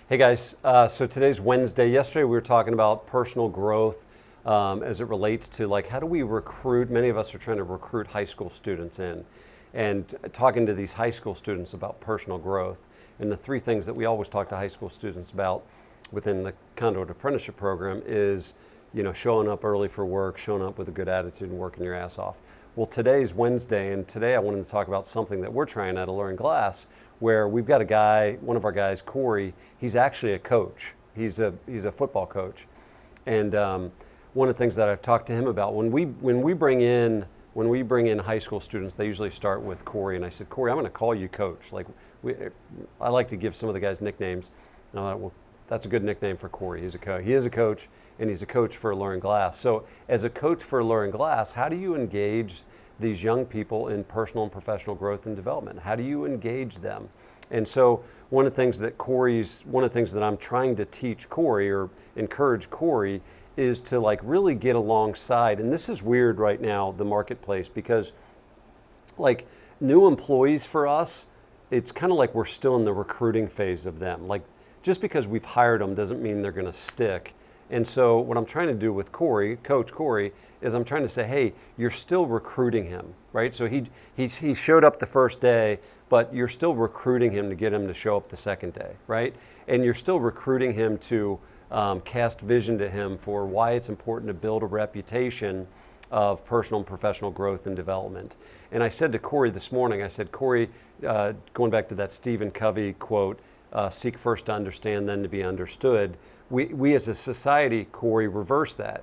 Hey guys, so today's Wednesday. Yesterday we were talking about personal growth as it relates to like how do we recruit. Many of us are trying to recruit high school students in and talking to these high school students about personal growth. And the three things that we always talk to high school students about within the Conduit Apprenticeship Program is, showing up early for work, showing up with a good attitude and working your ass off. Well, today's Wednesday, and today I wanted to talk about something that we're trying at Alluring Glass, where we've got a guy, one of our guys, Corey. He's actually a coach. He's a football coach, and one of the things that I've talked to him about when we bring in high school students, they usually start with Corey, and I said, Corey, I'm going to call you Coach. I like to give some of the guys nicknames. And I thought, well, that's a good nickname for Corey. He is a coach, and he's a coach for Alluring Glass. So as a coach for Alluring Glass, how do you engage these young people in personal and professional growth and development? How do you engage them? And so one of the things that I'm trying to teach Corey or encourage Corey is to really get alongside. And this is weird right now, the marketplace, because new employees for us, it's kind of like we're still in the recruiting phase of them. Just because we've hired them doesn't mean they're going to stick. And so what I'm trying to do with Corey, Coach Corey, is I'm trying to say, hey, you're still recruiting him, right? So he showed up the first day, but you're still recruiting him to get him to show up the second day, right? And you're still recruiting him to cast vision to him for why it's important to build a reputation of personal and professional growth and development. And I said to Corey this morning, I said, Corey, going back to that Stephen Covey quote, seek first to understand, then to be understood. We as a society, Corey, reverse that.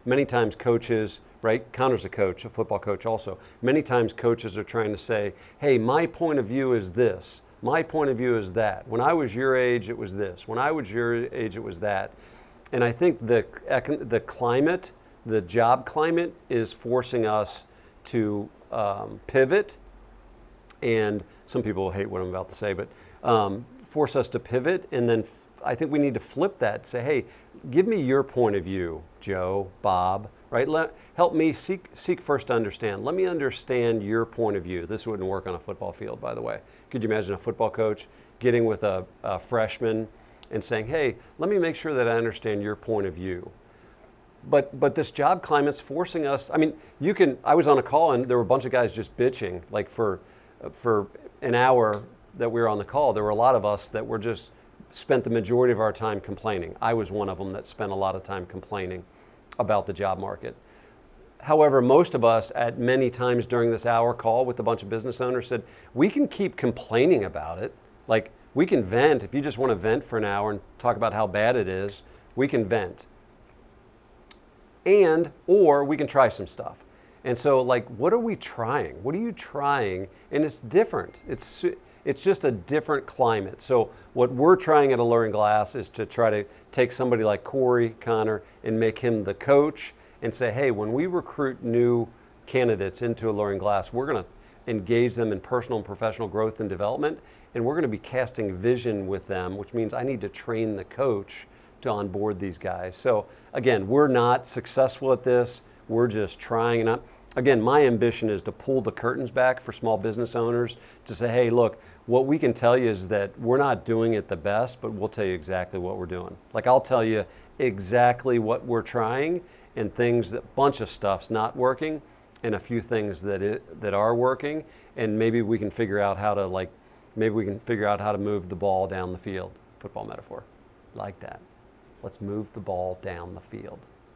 Many times coaches, right? Connor's a coach, a football coach also. Many times coaches are trying to say, hey, my point of view is this. My point of view is that. When I was your age, it was this. When I was your age, it was that. And I think the climate, the job climate is forcing us to pivot. And some people will hate what I'm about to say, but force us to pivot, and then I think we need to flip that. Say, hey, give me your point of view, Joe, Bob, right? Help me seek first to understand. Let me understand your point of view. This wouldn't work on a football field, by the way. Could you imagine a football coach getting with a freshman and saying, hey, let me make sure that I understand your point of view? But this job climate's forcing us. I mean, I was on a call and there were a bunch of guys just bitching, for an hour that we were on the call. There were a lot of us that were just spent the majority of our time complaining. I was one of them that spent a lot of time complaining about the job market. However, most of us at many times during this hour call with a bunch of business owners said, we can keep complaining about it. We can vent. If you just want to vent for an hour and talk about how bad it is, we can vent. Or we can try some stuff. And so what are we trying? What are you trying? And it's different. It's just a different climate. So what we're trying at Alluring Glass is to try to take somebody like Corey, Connor, and make him the coach and say, hey, when we recruit new candidates into Alluring Glass, we're going to engage them in personal and professional growth and development, and we're going to be casting vision with them, which means I need to train the coach to onboard these guys. So again, we're not successful at this. We're just trying. And again, my ambition is to pull the curtains back for small business owners to say, hey, look, what we can tell you is that we're not doing it the best, but we'll tell you exactly what we're doing. I'll tell you exactly what we're trying and bunch of stuff's not working and a few things that are working. And maybe we can figure out how to move the ball down the field. Football metaphor. Like that. Let's move the ball down the field.